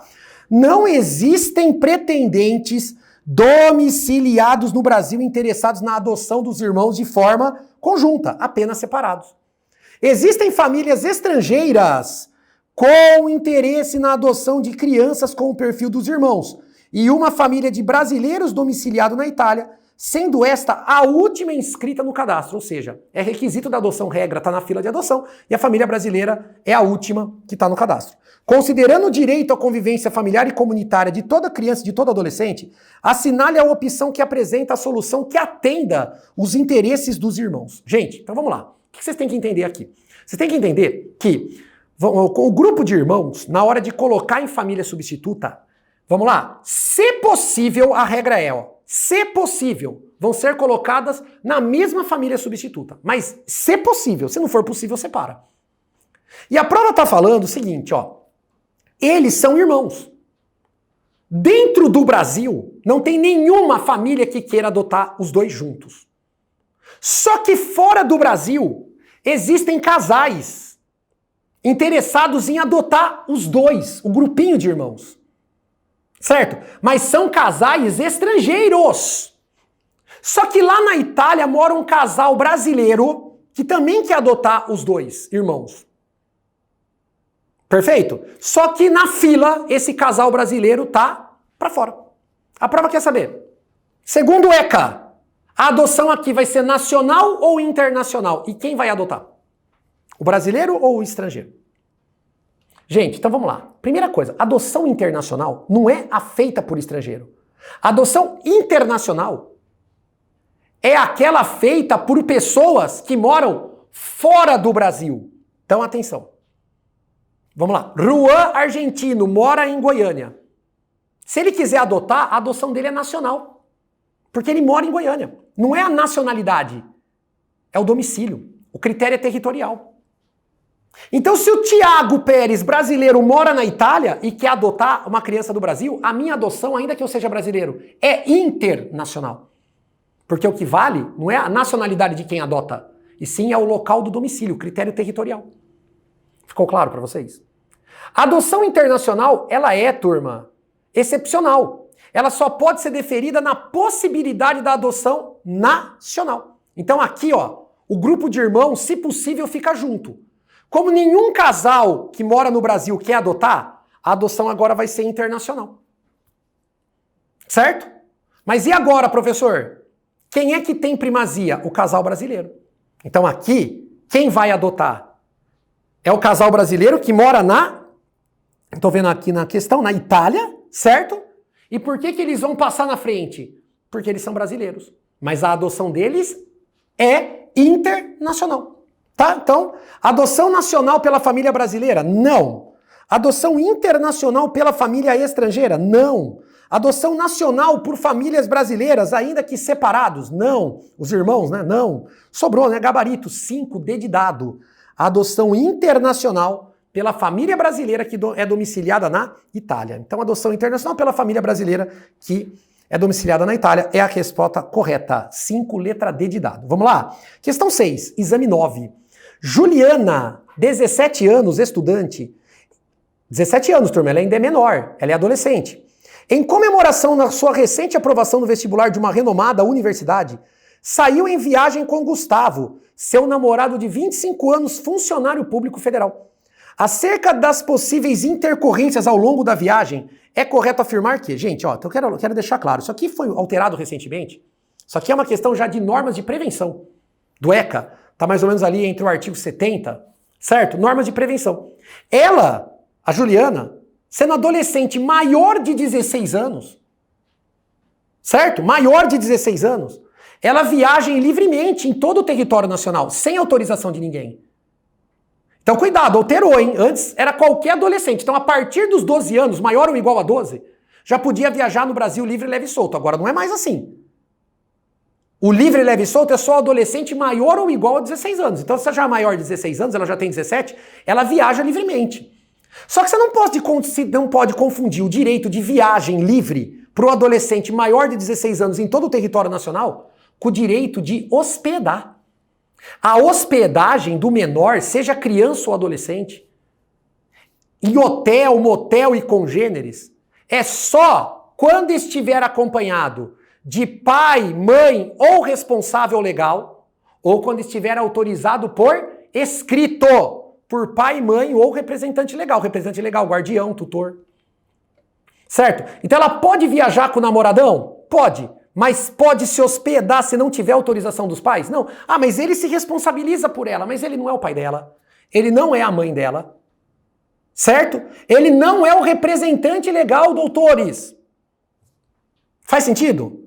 Não existem pretendentes domiciliados no Brasil interessados na adoção dos irmãos de forma conjunta, apenas separados. Existem famílias estrangeiras com interesse na adoção de crianças com o perfil dos irmãos e uma família de brasileiros domiciliados na Itália, sendo esta a última inscrita no cadastro, ou seja, é requisito da adoção regra estar na fila de adoção e a família brasileira é a última que está no cadastro. Considerando o direito à convivência familiar e comunitária de toda criança e de todo adolescente, assinale a opção que apresenta a solução que atenda os interesses dos irmãos. Gente, então vamos lá. O que vocês têm que entender aqui? Vocês têm que entender que o grupo de irmãos, na hora de colocar em família substituta, vamos lá, se possível, a regra é, se possível, vão ser colocadas na mesma família substituta. Mas, se possível, se não for possível, separa. E a prova está falando o seguinte, eles são irmãos. Dentro do Brasil, não tem nenhuma família que queira adotar os dois juntos. Só que fora do Brasil, existem casais interessados em adotar os dois, o grupinho de irmãos. Certo? Mas são casais estrangeiros. Só que lá na Itália mora um casal brasileiro que também quer adotar os dois irmãos. Perfeito? Só que na fila, esse casal brasileiro tá para fora. A prova quer saber. Segundo o ECA, a adoção aqui vai ser nacional ou internacional? E quem vai adotar? O brasileiro ou o estrangeiro? Gente, então vamos lá. Primeira coisa, adoção internacional não é a feita por estrangeiro. A adoção internacional é aquela feita por pessoas que moram fora do Brasil. Então atenção. Vamos lá. Juan, argentino, mora em Goiânia. Se ele quiser adotar, a adoção dele é nacional. Porque ele mora em Goiânia. Não é a nacionalidade, é o domicílio. O critério é territorial. Então, se o Tiago Pérez, brasileiro, mora na Itália e quer adotar uma criança do Brasil, a minha adoção, ainda que eu seja brasileiro, é internacional. Porque o que vale não é a nacionalidade de quem adota, e sim é o local do domicílio, o critério territorial. Ficou claro para vocês? A adoção internacional, ela é, turma, excepcional. Ela só pode ser deferida na possibilidade da adoção nacional. Então aqui, o grupo de irmãos, se possível, fica junto. Como nenhum casal que mora no Brasil quer adotar, a adoção agora vai ser internacional. Certo? Mas e agora, professor? Quem é que tem primazia? O casal brasileiro. Então aqui, quem vai adotar? É o casal brasileiro que mora estou vendo aqui na questão, na Itália, certo? E por que eles vão passar na frente? Porque eles são brasileiros. Mas a adoção deles é internacional. Tá? Então, adoção nacional pela família brasileira? Não. Adoção internacional pela família estrangeira? Não. Adoção nacional por famílias brasileiras, ainda que separados? Não. Os irmãos, né? Não. Sobrou, né? Gabarito, 5D de dado. Adoção internacional pela família brasileira que é domiciliada na Itália. Então, adoção internacional pela família brasileira que é domiciliada na Itália é a resposta correta. 5, letra D de dado. Vamos lá? Questão 6, exame 9. Juliana, 17 anos, estudante. 17 anos, turma, ela ainda é menor, ela é adolescente. Em comemoração na sua recente aprovação no vestibular de uma renomada universidade, saiu em viagem com Gustavo, seu namorado de 25 anos, funcionário público federal. Acerca das possíveis intercorrências ao longo da viagem, é correto afirmar que, gente, eu quero deixar claro, isso aqui foi alterado recentemente, isso aqui é uma questão já de normas de prevenção do ECA, tá mais ou menos ali entre o artigo 70, certo? Normas de prevenção. Ela, a Juliana, sendo adolescente maior de 16 anos, certo? Maior de 16 anos, ela viaja livremente em todo o território nacional, sem autorização de ninguém. Então cuidado, alterou, hein? Antes era qualquer adolescente. Então a partir dos 12 anos, maior ou igual a 12, já podia viajar no Brasil livre, leve e solto. Agora não é mais assim. O livre, leve e solto é só adolescente maior ou igual a 16 anos. Então se você já é maior de 16 anos, ela já tem 17, ela viaja livremente. Só que você não pode confundir o direito de viagem livre para o adolescente maior de 16 anos em todo o território nacional com o direito de hospedar. A hospedagem do menor, seja criança ou adolescente, em hotel, motel e congêneres, é só quando estiver acompanhado de pai, mãe ou responsável legal, ou quando estiver autorizado por escrito, por pai, mãe ou representante legal. Representante legal, guardião, tutor. Certo? Então ela pode viajar com o namoradão? Pode. Mas pode se hospedar se não tiver autorização dos pais? Não. Ah, mas ele se responsabiliza por ela, mas ele não é o pai dela. Ele não é a mãe dela. Certo? Ele não é o representante legal, doutores. Faz sentido?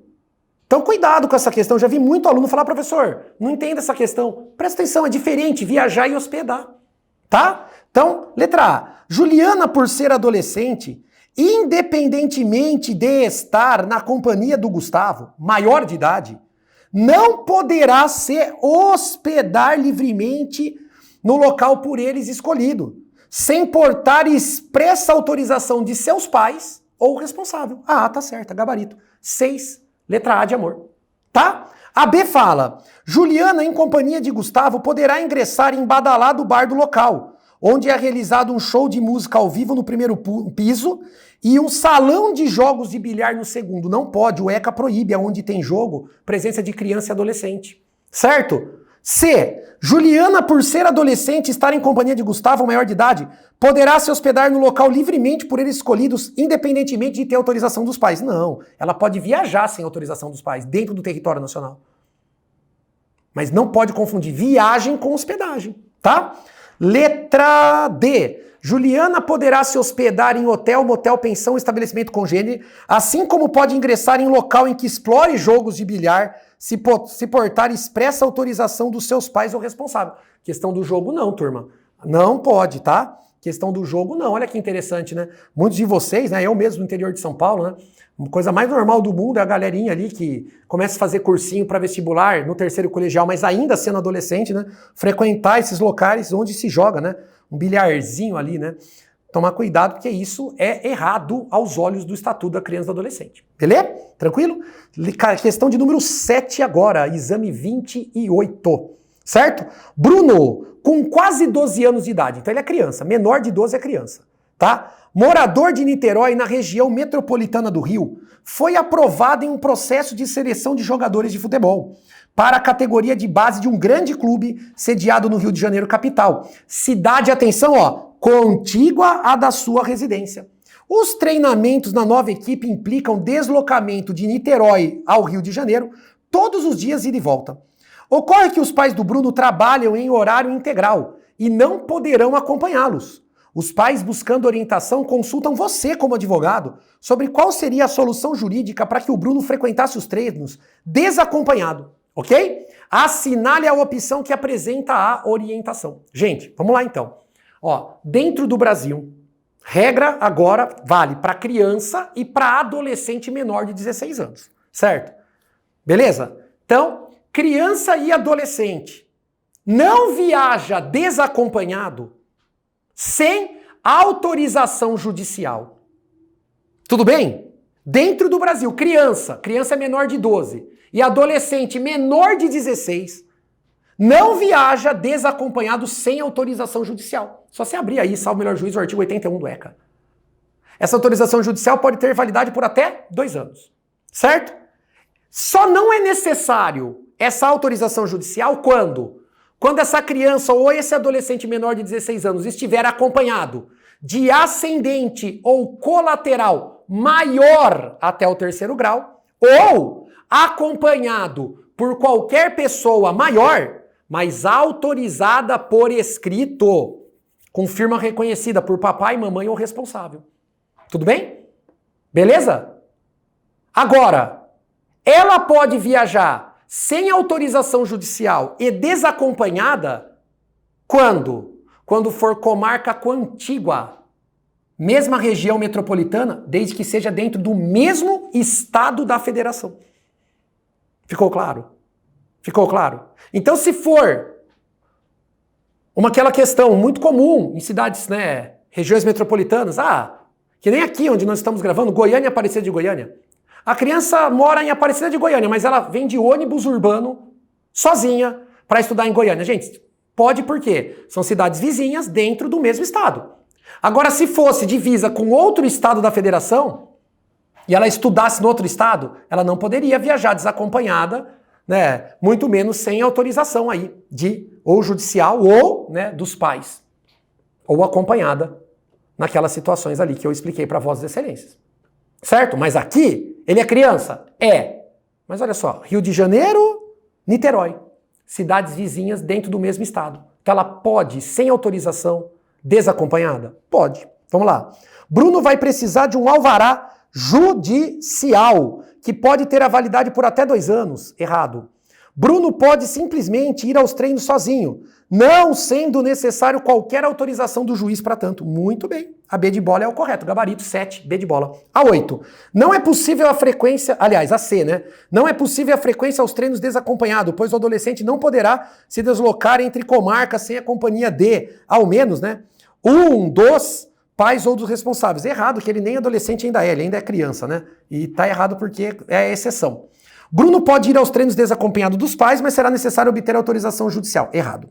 Então cuidado com essa questão. Já vi muito aluno falar, professor, não entendo essa questão. Presta atenção, é diferente viajar e hospedar. Tá? Então, letra A. Juliana, por ser adolescente, independentemente de estar na companhia do Gustavo, maior de idade, não poderá se hospedar livremente no local por eles escolhido, sem portar expressa autorização de seus pais ou responsável. Ah, tá certo, gabarito. 6, letra A de amor. Tá? A B fala, Juliana, em companhia de Gustavo, poderá ingressar em badalado bar do local, onde é realizado um show de música ao vivo no primeiro piso e um salão de jogos de bilhar no segundo. Não pode, o ECA proíbe, onde tem jogo, presença de criança e adolescente. Certo? C. Juliana, por ser adolescente e estar em companhia de Gustavo, maior de idade, poderá se hospedar no local livremente por eles escolhidos, independentemente de ter autorização dos pais. Não, ela pode viajar sem autorização dos pais, dentro do território nacional. Mas não pode confundir viagem com hospedagem, tá? Letra D. Juliana poderá se hospedar em hotel, motel, pensão, estabelecimento congênere, assim como pode ingressar em local em que explore jogos de bilhar, se portar expressa autorização dos seus pais ou responsável. Questão do jogo não, turma. Não pode, tá? Questão do jogo não. Olha que interessante, né? Muitos de vocês, né? Eu mesmo no interior de São Paulo, né? Uma coisa mais normal do mundo é a galerinha ali que começa a fazer cursinho para vestibular no terceiro colegial, mas ainda sendo adolescente, né? Frequentar esses locais onde se joga, né? Um bilharzinho ali, né? Tomar cuidado, porque isso é errado aos olhos do Estatuto da Criança e do Adolescente. Beleza? Tranquilo? Questão de número 7 agora, exame 28. Certo? Bruno, com quase 12 anos de idade, então ele é criança, menor de 12 é criança, tá? Morador de Niterói, na região metropolitana do Rio, foi aprovado em um processo de seleção de jogadores de futebol para a categoria de base de um grande clube sediado no Rio de Janeiro, capital. Cidade, atenção, ó, contígua à da sua residência. Os treinamentos na nova equipe implicam deslocamento de Niterói ao Rio de Janeiro todos os dias ida e volta. Ocorre que os pais do Bruno trabalham em horário integral e não poderão acompanhá-los. Os pais, buscando orientação, consultam você como advogado sobre qual seria a solução jurídica para que o Bruno frequentasse os treinos desacompanhado, ok? Assinale a opção que apresenta a orientação. Gente, vamos lá então. Ó, dentro do Brasil, regra agora vale para criança e para adolescente menor de 16 anos, certo? Beleza? Então, criança e adolescente não viaja desacompanhado sem autorização judicial. Tudo bem? Dentro do Brasil, criança é menor de 12 e adolescente menor de 16 não viaja desacompanhado sem autorização judicial. Só se abrir aí, salvo o melhor juízo, o artigo 81 do ECA. Essa autorização judicial pode ter validade por até 2 anos. Certo? Só não é necessário essa autorização judicial quando essa criança ou esse adolescente menor de 16 anos estiver acompanhado de ascendente ou colateral maior até o 3º grau, ou acompanhado por qualquer pessoa maior, mas autorizada por escrito, com firma reconhecida por papai, mamãe ou responsável. Tudo bem? Beleza? Agora, ela pode viajar sem autorização judicial e desacompanhada, quando? Quando for comarca contígua, mesma região metropolitana, desde que seja dentro do mesmo estado da federação. Ficou claro? Ficou claro? Então, se for aquela questão muito comum em cidades, né, regiões metropolitanas, que nem aqui onde nós estamos gravando, Goiânia e Aparecida de Goiânia. A criança mora em Aparecida de Goiânia, mas ela vem de ônibus urbano, sozinha, para estudar em Goiânia. Gente, pode por quê? São cidades vizinhas dentro do mesmo estado. Agora, se fosse divisa com outro estado da federação, e ela estudasse no outro estado, ela não poderia viajar desacompanhada, né, muito menos sem autorização aí ou judicial ou, né, dos pais, ou acompanhada naquelas situações ali que eu expliquei para Vozes Excelências. Certo? Mas aqui, ele é criança? É. Mas olha só, Rio de Janeiro, Niterói, cidades vizinhas dentro do mesmo estado. Então ela pode, sem autorização, desacompanhada? Pode. Vamos lá. Bruno vai precisar de um alvará judicial, que pode ter a validade por até 2 anos. Errado. Bruno pode simplesmente ir aos treinos sozinho, não sendo necessário qualquer autorização do juiz para tanto. Muito bem. A B de bola é o correto. Gabarito 7, B de bola. A 8. Não é possível a frequência, aliás, a C, né? Não é possível a frequência aos treinos desacompanhado, pois o adolescente não poderá se deslocar entre comarcas sem a companhia de, ao menos, né, um dos pais ou dos responsáveis. Errado, que ele nem adolescente ainda é, ele ainda é criança, né? E tá errado porque é a exceção. Bruno pode ir aos treinos desacompanhado dos pais, mas será necessário obter autorização judicial. Errado.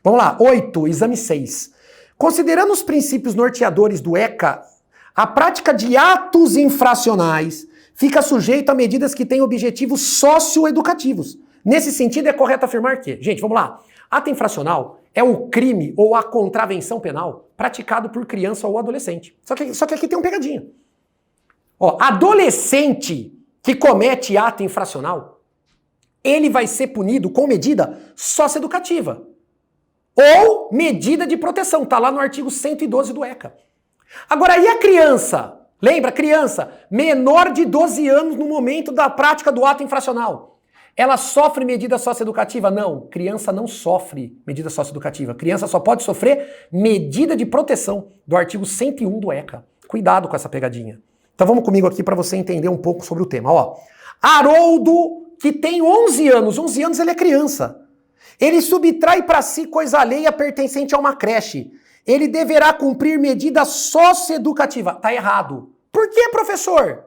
Vamos lá. 8, exame 6. Considerando os princípios norteadores do ECA, a prática de atos infracionais fica sujeita a medidas que têm objetivos socioeducativos. Nesse sentido, é correto afirmar que... Gente, vamos lá. Ato infracional é o crime ou a contravenção penal praticado por criança ou adolescente. Só que aqui tem um pegadinha. Ó, adolescente que comete ato infracional, ele vai ser punido com medida socioeducativa ou medida de proteção. Tá lá no artigo 112 do ECA. Agora, e a criança? Lembra, criança menor de 12 anos no momento da prática do ato infracional. Ela sofre medida socioeducativa? Não, criança não sofre medida socioeducativa. Criança só pode sofrer medida de proteção do artigo 101 do ECA. Cuidado com essa pegadinha. Então vamos comigo aqui para você entender um pouco sobre o tema. Ó, Haroldo, que tem 11 anos ele é criança. Ele subtrai para si coisa alheia pertencente a uma creche. Ele deverá cumprir medida socioeducativa. Tá errado. Por que, professor?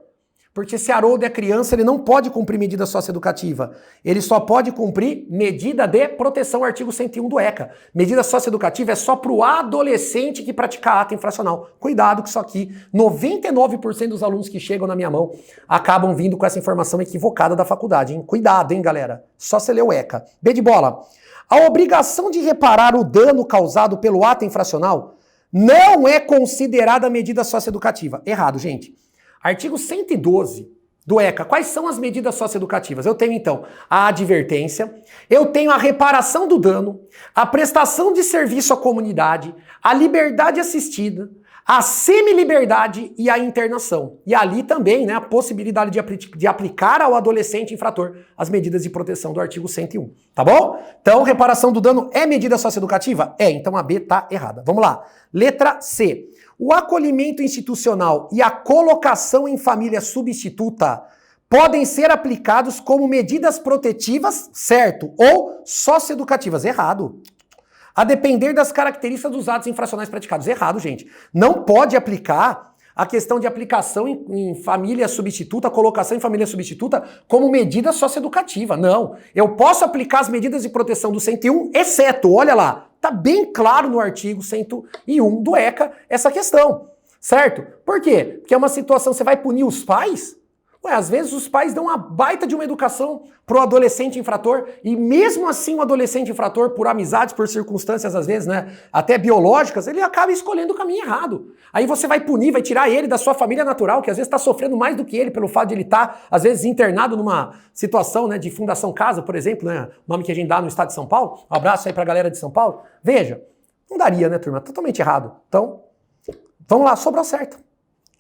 Porque se Haroldo é criança, ele não pode cumprir medida socioeducativa. Ele só pode cumprir medida de proteção, artigo 101 do ECA. Medida socioeducativa é só para o adolescente que praticar ato infracional. Cuidado que isso aqui, 99% dos alunos que chegam na minha mão acabam vindo com essa informação equivocada da faculdade, hein? Cuidado, hein, galera? Só você ler o ECA. B de bola. A obrigação de reparar o dano causado pelo ato infracional não é considerada medida socioeducativa. Errado, gente. Artigo 112 do ECA. Quais são as medidas socioeducativas? Eu tenho, então, a advertência, eu tenho a reparação do dano, a prestação de serviço à comunidade, a liberdade assistida, a semiliberdade e a internação. E ali também, né, a possibilidade de aplicar ao adolescente infrator as medidas de proteção do artigo 101. Tá bom? Então, reparação do dano é medida socioeducativa? É, então a B tá errada. Vamos lá. Letra C. O acolhimento institucional e a colocação em família substituta podem ser aplicados como medidas protetivas, certo, ou socioeducativas. Errado. A depender das características dos atos infracionais praticados. Errado, gente. Não pode aplicar a questão de aplicação em família substituta, colocação em família substituta, como medida socioeducativa. Não. Eu posso aplicar as medidas de proteção do 101, exceto, olha lá, tá bem claro no artigo 101 do ECA essa questão, certo? Por quê? Porque é uma situação, você vai punir os pais? Ué, às vezes os pais dão uma baita de uma educação pro adolescente infrator e mesmo assim o adolescente infrator, por amizades, por circunstâncias às vezes, né, até biológicas, ele acaba escolhendo o caminho errado. Aí você vai punir, vai tirar ele da sua família natural, que às vezes está sofrendo mais do que ele pelo fato de ele estar, às vezes, internado numa situação, né, de Fundação Casa, por exemplo, né, nome que a gente dá no estado de São Paulo. Um abraço aí pra galera de São Paulo. Veja, não daria, né, turma? Totalmente errado. Então, vamos lá, sobrou certo.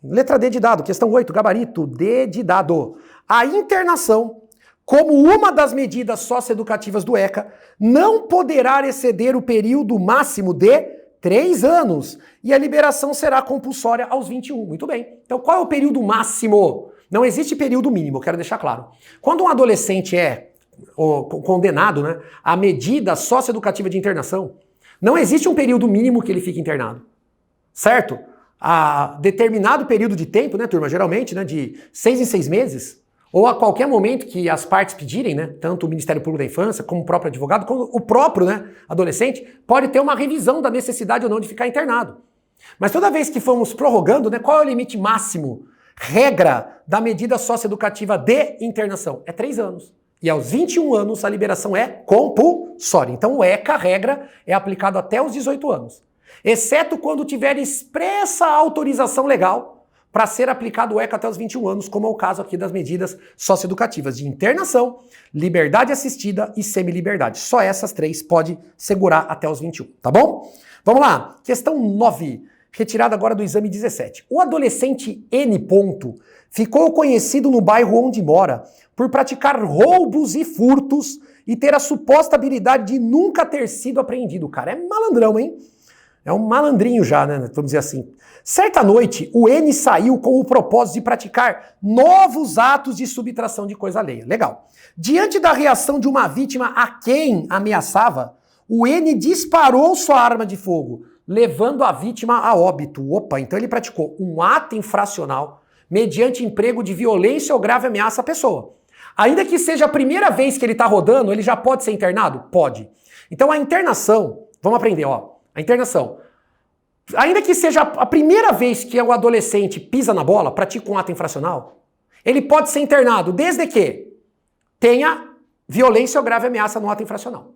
Letra D de dado, questão 8, gabarito, D de dado. A internação, como uma das medidas socioeducativas do ECA, não poderá exceder o período máximo de 3 anos e a liberação será compulsória aos 21. Muito bem. Então qual é o período máximo? Não existe período mínimo, quero deixar claro. Quando um adolescente é condenado, né, à medida socioeducativa de internação, não existe um período mínimo que ele fique internado. Certo? A determinado período de tempo, né, turma, geralmente, né, de 6 em 6 meses, ou a qualquer momento que as partes pedirem, né, tanto o Ministério Público da Infância, como o próprio advogado, como o próprio, né, adolescente, pode ter uma revisão da necessidade ou não de ficar internado. Mas toda vez que formos prorrogando, né, qual é o limite máximo, regra da medida socioeducativa de internação? É 3 anos. E aos 21 anos a liberação é compulsória. Então o ECA, a regra, é aplicado até os 18 anos. Exceto quando tiver expressa autorização legal para ser aplicado o ECA até os 21 anos, como é o caso aqui das medidas socioeducativas de internação, liberdade assistida e semi-liberdade. Só essas três pode segurar até os 21, tá bom? Vamos lá, questão 9, retirada agora do exame 17. O adolescente N. ficou conhecido no bairro onde mora por praticar roubos e furtos e ter a suposta habilidade de nunca ter sido apreendido. O cara é malandrão, hein? É um malandrinho já, né? Vamos dizer assim. Certa noite, o N saiu com o propósito de praticar novos atos de subtração de coisa alheia. Legal. Diante da reação de uma vítima a quem ameaçava, o N disparou sua arma de fogo, levando a vítima a óbito. Opa, então ele praticou um ato infracional mediante emprego de violência ou grave ameaça à pessoa. Ainda que seja a primeira vez que ele está rodando, ele já pode ser internado? Pode. Então a internação, vamos aprender, ó. A internação. Ainda que seja a primeira vez que o adolescente pisa na bola, pratica um ato infracional, ele pode ser internado desde que tenha violência ou grave ameaça no ato infracional.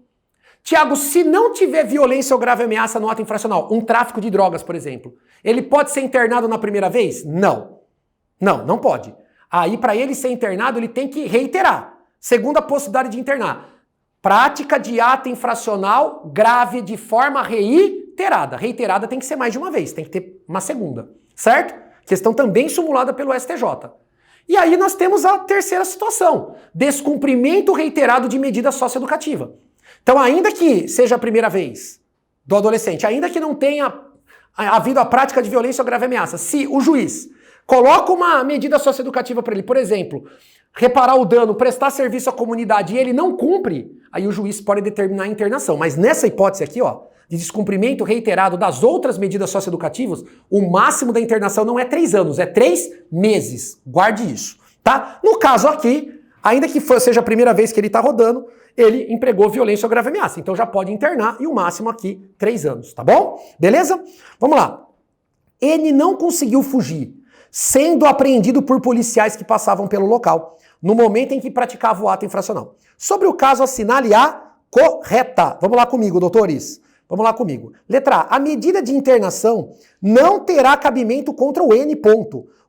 Tiago, se não tiver violência ou grave ameaça no ato infracional, um tráfico de drogas, por exemplo, ele pode ser internado na primeira vez? Não. Não pode. Aí, para ele ser internado, ele tem que reiterar. Segunda possibilidade de internar. Prática de ato infracional grave de forma reiterada. Reiterada tem que ser mais de uma vez, tem que ter uma segunda, certo? Questão também simulada pelo STJ. E aí nós temos a terceira situação, descumprimento reiterado de medida socioeducativa. Então, ainda que seja a primeira vez do adolescente, ainda que não tenha havido a prática de violência ou grave ameaça, se o juiz coloca uma medida socioeducativa para ele, por exemplo, reparar o dano, prestar serviço à comunidade e ele não cumpre, aí o juiz pode determinar a internação. Mas nessa hipótese aqui, ó, de descumprimento reiterado das outras medidas socioeducativas, o máximo da internação não é 3 anos, é 3 meses. Guarde isso, tá? No caso aqui, ainda que seja a primeira vez que ele está rodando, ele empregou violência ou grave ameaça. Então já pode internar e o máximo aqui, 3 anos, tá bom? Beleza? Vamos lá. N não conseguiu fugir, sendo apreendido por policiais que passavam pelo local, no momento em que praticava o ato infracional. Sobre o caso, assinale a correta. Vamos lá comigo, doutores. Vamos lá comigo. Letra A. A medida de internação não terá cabimento contra o N,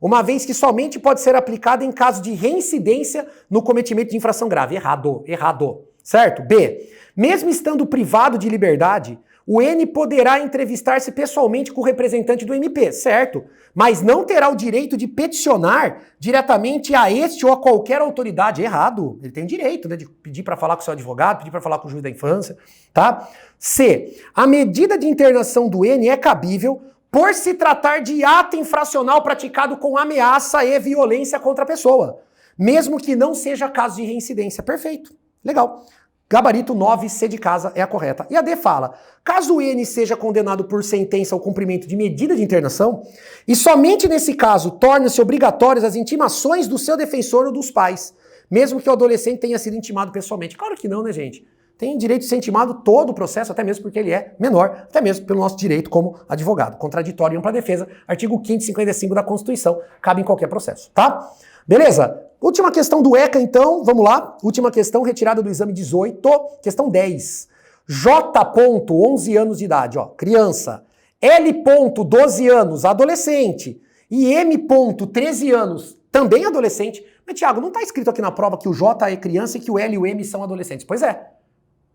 uma vez que somente pode ser aplicada em caso de reincidência no cometimento de infração grave. Errado. Certo? B. Mesmo estando privado de liberdade, o N poderá entrevistar-se pessoalmente com o representante do MP, certo? Mas não terá o direito de peticionar diretamente a este ou a qualquer autoridade. Errado. Ele tem direito, né, de pedir para falar com o seu advogado, pedir para falar com o juiz da infância, tá? C. A medida de internação do N é cabível por se tratar de ato infracional praticado com ameaça e violência contra a pessoa, mesmo que não seja caso de reincidência. Perfeito. Legal. Gabarito 9, C de casa é a correta. E a D fala, caso o N seja condenado por sentença ao cumprimento de medida de internação, e somente nesse caso torna-se obrigatórias as intimações do seu defensor ou dos pais, mesmo que o adolescente tenha sido intimado pessoalmente. Claro que não, né, gente? Tem direito de ser intimado todo o processo, até mesmo porque ele é menor, até mesmo pelo nosso direito como advogado. Contraditório e ampla defesa, artigo 5º e 55 da Constituição, cabe em qualquer processo, tá? Beleza? Última questão do ECA, então, vamos lá. Última questão retirada do exame 18, questão 10. J. 11 anos de idade, ó, criança. L. 12 anos, adolescente. E M. 13 anos, também adolescente. Mas, Thiago, não está escrito aqui na prova que o J é criança e que o L e o M são adolescentes. Pois é.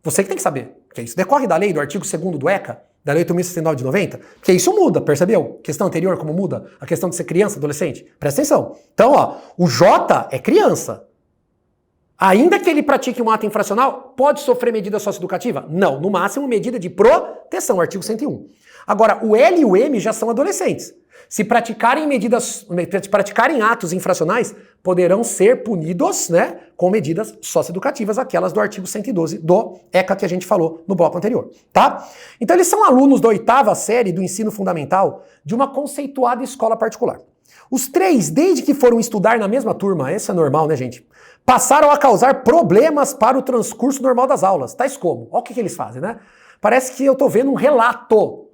Você que tem que saber. Porque isso decorre da lei, do artigo 2º do ECA, da lei 8.069 de 90, porque isso muda, percebeu? Questão anterior, como muda? A questão de ser criança, adolescente? Presta atenção. Então, ó, o J é criança. Ainda que ele pratique um ato infracional, pode sofrer medida socioeducativa? Não, no máximo medida de proteção, artigo 101. Agora, o L e o M já são adolescentes. Se praticarem atos infracionais, poderão ser punidos, né, com medidas socioeducativas, aquelas do artigo 112 do ECA que a gente falou no bloco anterior, tá? Então eles são alunos da 8ª série do ensino fundamental de uma conceituada escola particular. Os 3, desde que foram estudar na mesma turma, isso é normal, né, gente? Passaram a causar problemas para o transcurso normal das aulas, tais como, olha o que eles fazem, né? Parece que eu tô vendo um relato,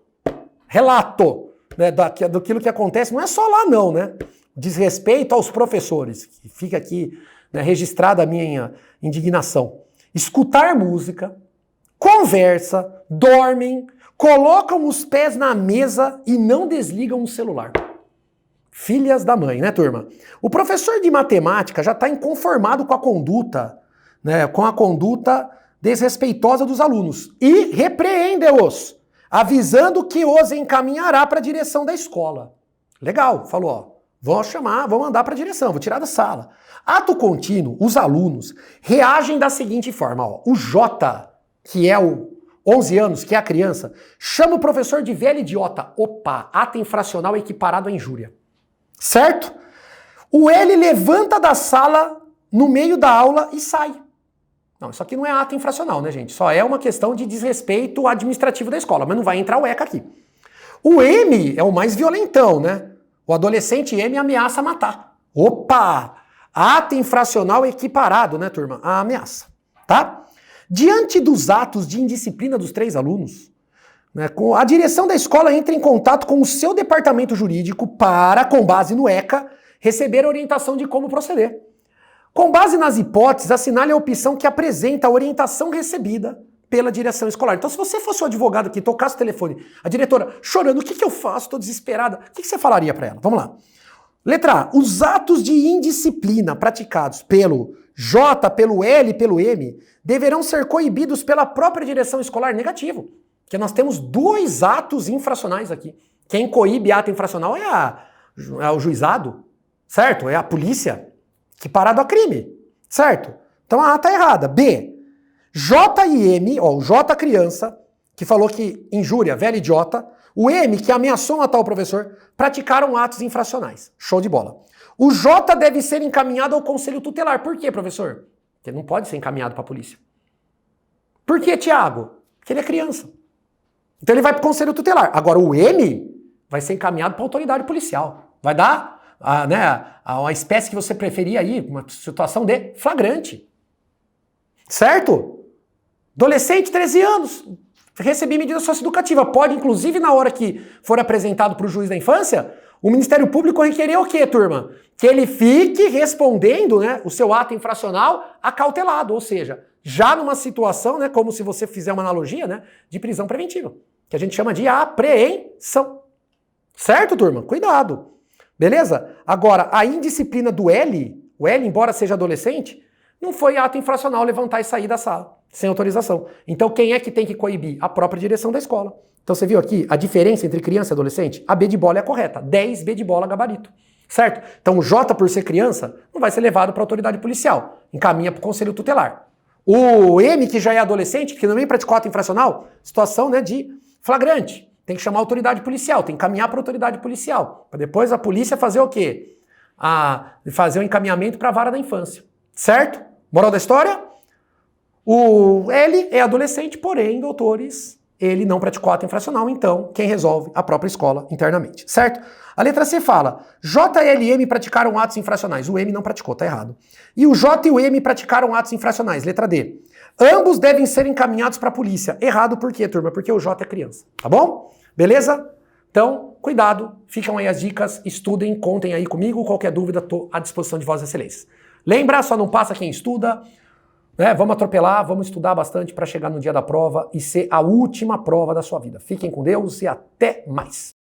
né, daquilo que acontece, não é só lá não, né? Diz respeito aos professores, que fica aqui, né, registrada a minha indignação. Escutar música, conversa, dormem, colocam os pés na mesa e não desligam o celular. Filhas da mãe, né, turma? O professor de matemática já está inconformado com a conduta, né, com a conduta desrespeitosa dos alunos e repreende-os, avisando que os encaminhará para a direção da escola. Legal, falou, ó, vão mandar para a direção, vou tirar da sala. Ato contínuo, os alunos reagem da seguinte forma, ó, o J, que é o 11 anos, que é a criança, chama o professor de velho idiota. Opa, ato infracional equiparado à injúria. Certo? O L levanta da sala no meio da aula e sai. Não, isso aqui não é ato infracional, né, gente? Só é uma questão de desrespeito administrativo da escola, mas não vai entrar o ECA aqui. O M é o mais violentão, né? O adolescente M ameaça matar. Opa! Ato infracional equiparado, né, turma? A ameaça, tá? Diante dos atos de indisciplina dos 3 alunos, né, a direção da escola entra em contato com o seu departamento jurídico para, com base no ECA, receber orientação de como proceder. Com base nas hipóteses, assinale a opção que apresenta a orientação recebida pela direção escolar. Então, se você fosse o advogado aqui, tocasse o telefone, a diretora chorando, o que eu faço? Estou desesperada. O que você falaria para ela? Vamos lá. Letra A. Os atos de indisciplina praticados pelo J, pelo L e pelo M deverão ser coibidos pela própria direção escolar. Negativo. Porque nós temos 2 atos infracionais aqui. Quem coíbe ato infracional é o juizado, certo? É a polícia que parado a crime, certo? Então a A tá errada. B. J e M, ó, o J criança, que falou que injúria, velho idiota, o M, que ameaçou matar o professor, praticaram atos infracionais. Show de bola. O J deve ser encaminhado ao conselho tutelar. Por quê, professor? Porque não pode ser encaminhado para a polícia. Por quê, Tiago? Porque ele é criança. Então ele vai para o conselho tutelar. Agora o M vai ser encaminhado para a autoridade policial. Vai dar uma espécie que você preferia aí, uma situação de flagrante. Certo? Adolescente, 13 anos, recebi medida socioeducativa. Pode, inclusive, na hora que for apresentado para o juiz da infância, o Ministério Público requerer o quê, turma? Que ele fique respondendo, né, o seu ato infracional acautelado, ou seja, já numa situação, né, como se você fizer uma analogia, né, de prisão preventiva, que a gente chama de apreensão. Certo, turma? Cuidado. Beleza? Agora, a indisciplina do L, o L, embora seja adolescente, não foi ato infracional levantar e sair da sala, sem autorização. Então quem é que tem que coibir? A própria direção da escola. Então você viu aqui a diferença entre criança e adolescente? A B de bola é a correta, 10 B de bola gabarito. Certo? Então o J, por ser criança, não vai ser levado para a autoridade policial, encaminha para o conselho tutelar. O M, que já é adolescente, que também praticou ato infracional, situação, né, de flagrante. Tem que chamar a autoridade policial, tem que encaminhar para a autoridade policial, para depois a polícia fazer o quê? Fazer o encaminhamento para a vara da infância. Certo? Moral da história? O L é adolescente, porém, doutores, ele não praticou ato infracional, então quem resolve? A própria escola internamente, certo? A letra C fala, J, L e M praticaram atos infracionais, o M não praticou, tá errado. E o J e o M praticaram atos infracionais, letra D. Ambos devem ser encaminhados para a polícia. Errado por quê, turma? Porque o J é criança, tá bom? Beleza? Então, cuidado, ficam aí as dicas, estudem, contem aí comigo, qualquer dúvida, estou à disposição de Vossas Excelências. Lembra, só não passa quem estuda, né? Vamos atropelar, vamos estudar bastante para chegar no dia da prova e ser a última prova da sua vida. Fiquem com Deus e até mais.